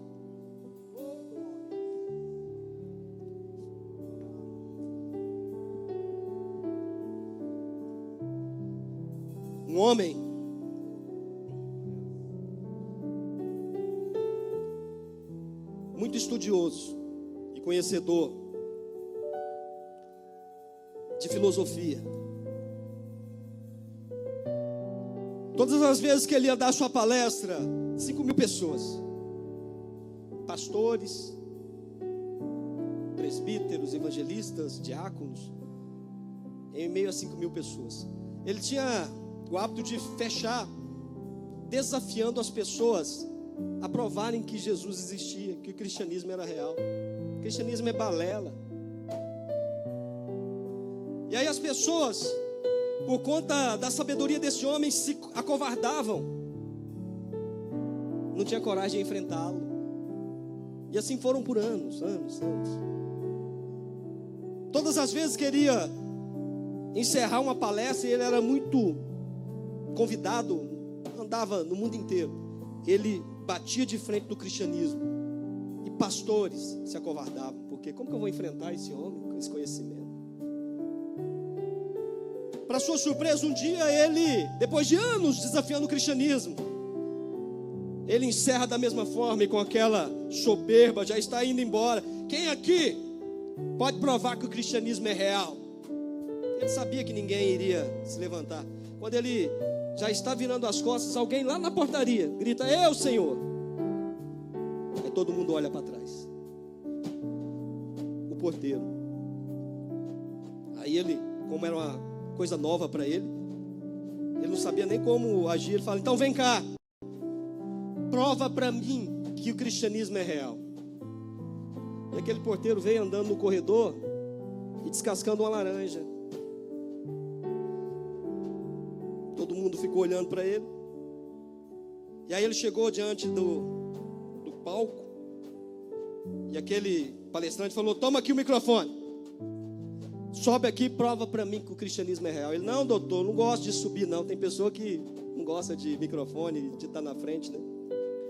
Um homem muito estudioso e conhecedor de filosofia. Todas as vezes que ele ia dar sua palestra, 5.000 pessoas, pastores, presbíteros, evangelistas, diáconos, em meio a 5.000 pessoas. Ele tinha o hábito de fechar, desafiando as pessoas a provarem que Jesus existia, que o cristianismo era real. O cristianismo é balela. E aí as pessoas, por conta da sabedoria desse homem, se acovardavam, não tinha coragem de enfrentá-lo. E assim foram por anos. Todas as vezes queria encerrar uma palestra, e ele era muito convidado, andava no mundo inteiro. Ele batia de frente do cristianismo, e pastores se acovardavam, porque como que eu vou enfrentar esse homem com esse conhecimento? Para sua surpresa, um dia ele, depois de anos desafiando o cristianismo, ele encerra da mesma forma e com aquela soberba, já está indo embora. Quem aqui pode provar que o cristianismo é real? Ele sabia que ninguém iria se levantar. Quando ele já está virando as costas, alguém lá na portaria grita, eu, Senhor. Aí todo mundo olha para trás. O porteiro. Aí ele, como era uma coisa nova para ele não sabia nem como agir. Ele fala, então vem cá, prova para mim que o cristianismo é real. E aquele porteiro veio andando no corredor e descascando uma laranja. Todo mundo ficou olhando para ele. E aí ele chegou diante do palco, e aquele palestrante falou, toma aqui o microfone, sobe aqui e prova para mim que o cristianismo é real. Ele, não, doutor, não gosto de subir não. Tem pessoa que não gosta de microfone, de estar na frente, né?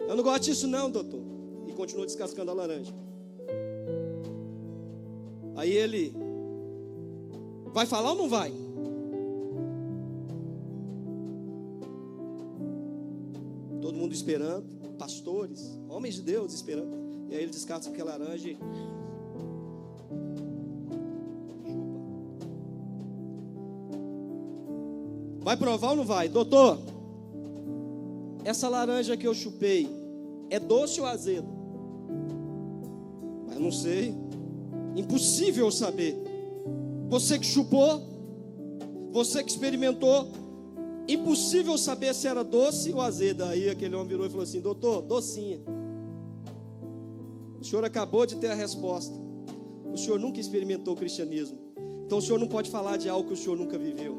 Eu não gosto disso não, doutor. E continuou descascando a laranja. Aí ele, vai falar ou não vai? Todo mundo esperando, pastores, homens de Deus esperando. E aí ele descasca aquela laranja e vai provar ou não vai? Doutor, essa laranja que eu chupei é doce ou azedo? Mas não sei. Impossível saber. Você que chupou, você que experimentou, impossível saber se era doce ou azeda. Aí aquele homem virou e falou assim, doutor, docinha. O senhor acabou de ter a resposta. O senhor nunca experimentou o cristianismo. Então o senhor não pode falar de algo que o senhor nunca viveu.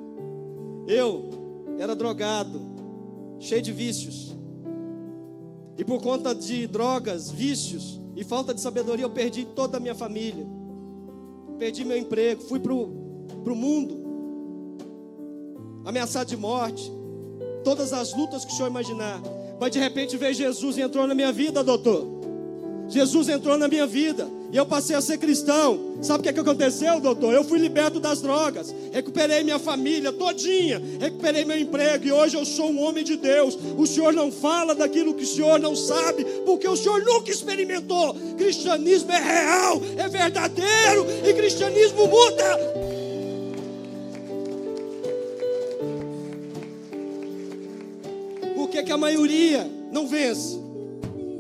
Eu era drogado, cheio de vícios. E por conta de drogas, vícios e falta de sabedoria, eu perdi toda a minha família. Perdi meu emprego, fui pro mundo, ameaçado de morte. Todas as lutas que o senhor imaginar. Mas de repente veio Jesus e entrou na minha vida, doutor. Jesus entrou na minha vida e eu passei a ser cristão. Sabe o que aconteceu, doutor? Eu fui liberto das drogas, recuperei minha família todinha, recuperei meu emprego e hoje eu sou um homem de Deus. O senhor não fala daquilo que o senhor não sabe, porque o senhor nunca experimentou. Cristianismo é real, é verdadeiro e cristianismo muda. Por que a maioria não vence?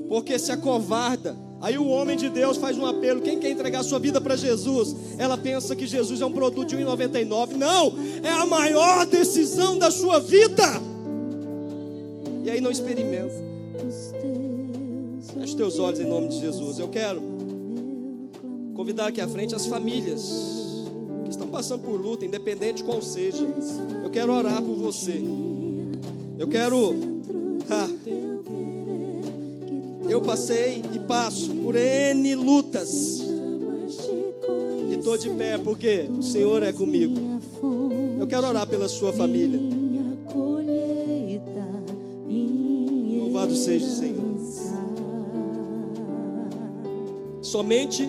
Porque se acovarda. Aí o homem de Deus faz um apelo: quem quer entregar sua vida para Jesus? Ela pensa que Jesus é um produto de R$1,99. Não, é a maior decisão da sua vida. E aí não experimenta. Feche teus olhos em nome de Jesus. Eu quero convidar aqui à frente as famílias que estão passando por luta, independente qual seja. Eu quero orar por você. Eu quero... Eu passei e passo por N lutas e estou de pé porque o Senhor é comigo. Eu quero orar pela sua família. Louvado seja o Senhor. Somente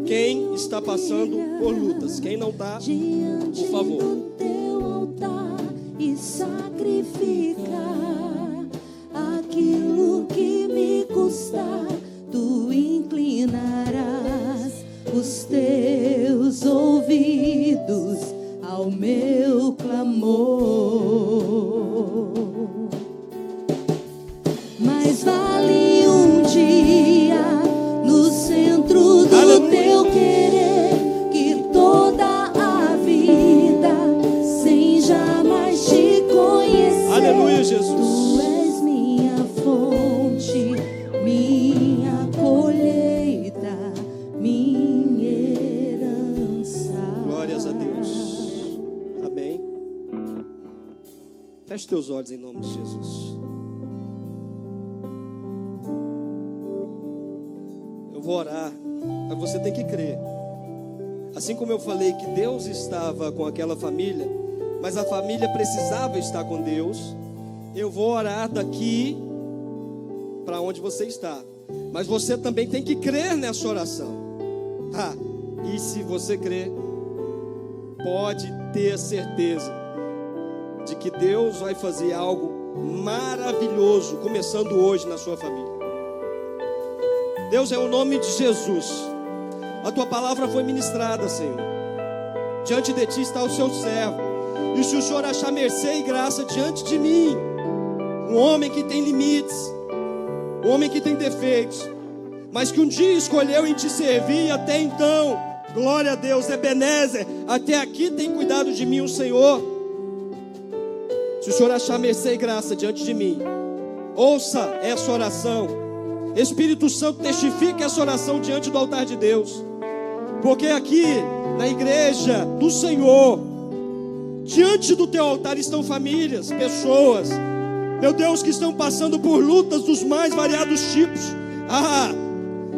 quem está passando por lutas. Quem não está, por favor. Aquilo que me custar, tu inclinarás os teus ouvidos ao meu clamor. Mas vale um dia no centro do teu querer que toda a vida sem jamais te conhecer. Aleluia, Jesus. Minha colheita, minha herança. Glórias a Deus. Amém. Feche teus olhos em nome de Jesus. Eu vou orar, mas você tem que crer. Assim como eu falei que Deus estava com aquela família, mas a família precisava estar com Deus, eu vou orar daqui para onde você está. Mas você também tem que crer nessa oração. E se você crer, pode ter certeza de que Deus vai fazer algo maravilhoso, começando hoje na sua família. Deus, é o nome de Jesus. A tua palavra foi ministrada, Senhor. Diante de ti está o seu servo. E se o Senhor achar mercê e graça diante de mim, um homem que tem limites, um homem que tem defeitos, mas que um dia escolheu em te servir, e até então, glória a Deus, Ebenezer, até aqui tem cuidado de mim o Senhor. Se o Senhor achar mercê e graça diante de mim, ouça essa oração. Espírito Santo, testifique essa oração diante do altar de Deus, porque aqui na igreja do Senhor, diante do teu altar estão famílias, pessoas, meu Deus, que estão passando por lutas dos mais variados tipos.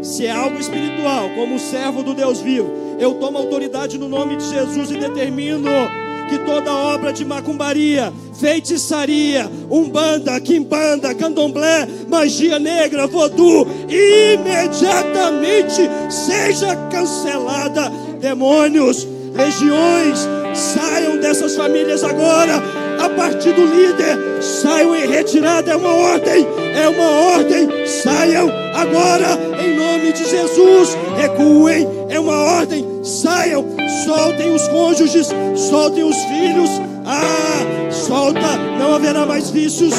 Se é algo espiritual, como servo do Deus vivo, eu tomo autoridade no nome de Jesus e determino que toda obra de macumbaria, feitiçaria, umbanda, quimbanda, candomblé, magia negra, voodoo, imediatamente seja cancelada. Demônios, legiões, saiam dessas famílias agora. A partir do líder, saiam em retirada. É uma ordem, saiam agora, em nome de Jesus. Recuem, é uma ordem, saiam, soltem os cônjuges, soltem os filhos. Solta, não haverá mais vícios,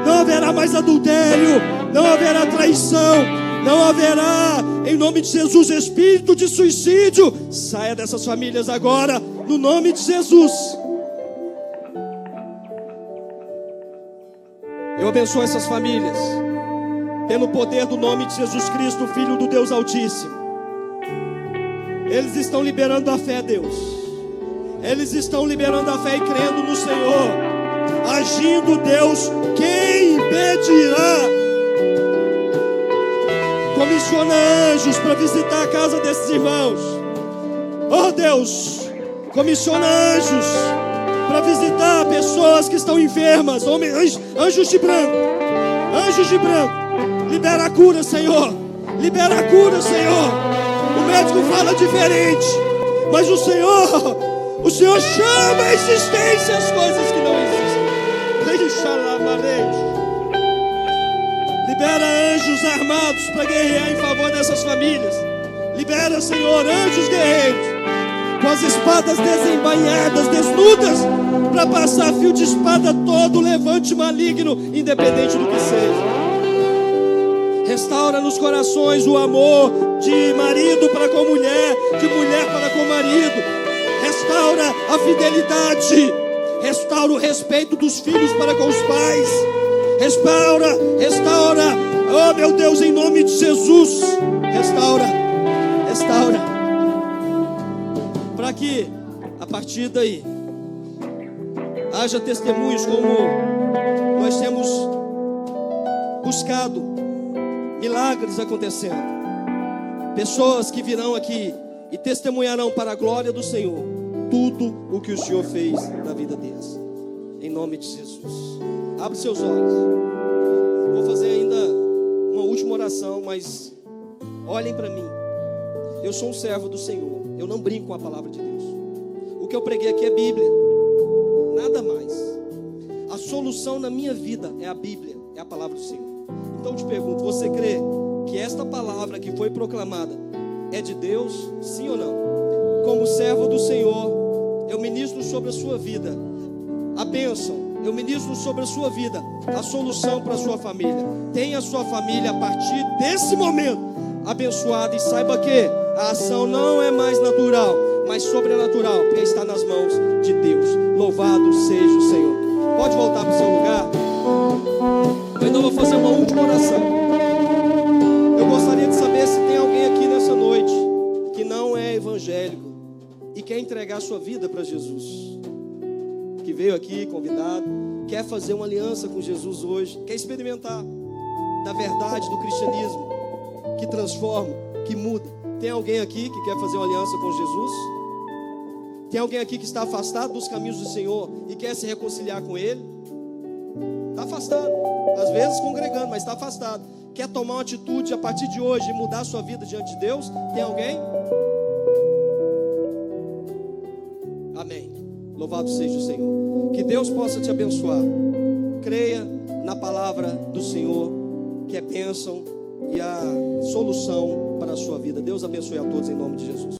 não haverá mais adultério, não haverá traição, não haverá, em nome de Jesus, espírito de suicídio. Saia dessas famílias agora, no nome de Jesus. Eu abençoo essas famílias, pelo poder do nome de Jesus Cristo, Filho do Deus Altíssimo. Eles estão liberando a fé, Deus. Eles estão liberando a fé e crendo no Senhor. Agindo, Deus, quem impedirá? Comissiona anjos para visitar a casa desses irmãos. Oh Deus, comissiona anjos para visitar pessoas que estão enfermas, anjos de branco, anjos de branco. Libera a cura, Senhor. Libera a cura, Senhor. O médico fala diferente, mas o Senhor chama a existência as coisas que não existem. Libera anjos armados para guerrear em favor dessas famílias. Libera, Senhor, anjos guerreiros com as espadas desembainhadas, desnudas, para passar fio de espada todo levante maligno, independente do que seja. Restaura nos corações o amor de marido para com mulher, de mulher para com marido. Restaura a fidelidade. Restaura o respeito dos filhos para com os pais. Restaura. Oh, meu Deus, em nome de Jesus. Restaura. Para que, a partir daí, haja testemunhos como nós temos buscado, milagres acontecendo, pessoas que virão aqui e testemunharão para a glória do Senhor tudo o que o Senhor fez na vida deles, em nome de Jesus. Abre seus olhos. Vou fazer ainda uma última oração, mas olhem para mim. Eu sou um servo do Senhor, eu não brinco com a palavra de Deus. O que eu preguei aqui é Bíblia, nada mais. A solução na minha vida é a Bíblia, é a palavra do Senhor. Então eu te pergunto, você crê que esta palavra que foi proclamada é de Deus, sim ou não? Como servo do Senhor, eu ministro sobre a sua vida a bênção, eu ministro sobre a sua vida a solução para a sua família. Tenha a sua família a partir desse momento abençoada, e saiba que a ação não é mais natural, mas sobrenatural, porque está nas mãos de Deus. Louvado seja o Senhor. Pode voltar para o seu lugar. Eu ainda vou fazer uma última oração. Eu gostaria de saber se tem alguém aqui nessa noite que não é evangélico e quer entregar a sua vida para Jesus, que veio aqui convidado, quer fazer uma aliança com Jesus hoje, quer experimentar da verdade do cristianismo que transforma, que muda. Tem alguém aqui que quer fazer uma aliança com Jesus? Tem alguém aqui que está afastado dos caminhos do Senhor e quer se reconciliar com Ele? Está afastado, às vezes congregando, mas está afastado. Quer tomar uma atitude a partir de hoje e mudar a sua vida diante de Deus? Tem alguém? Amém. Louvado seja o Senhor. Que Deus possa te abençoar. Creia na palavra do Senhor, que é bênção e a solução para a sua vida. Deus abençoe a todos em nome de Jesus.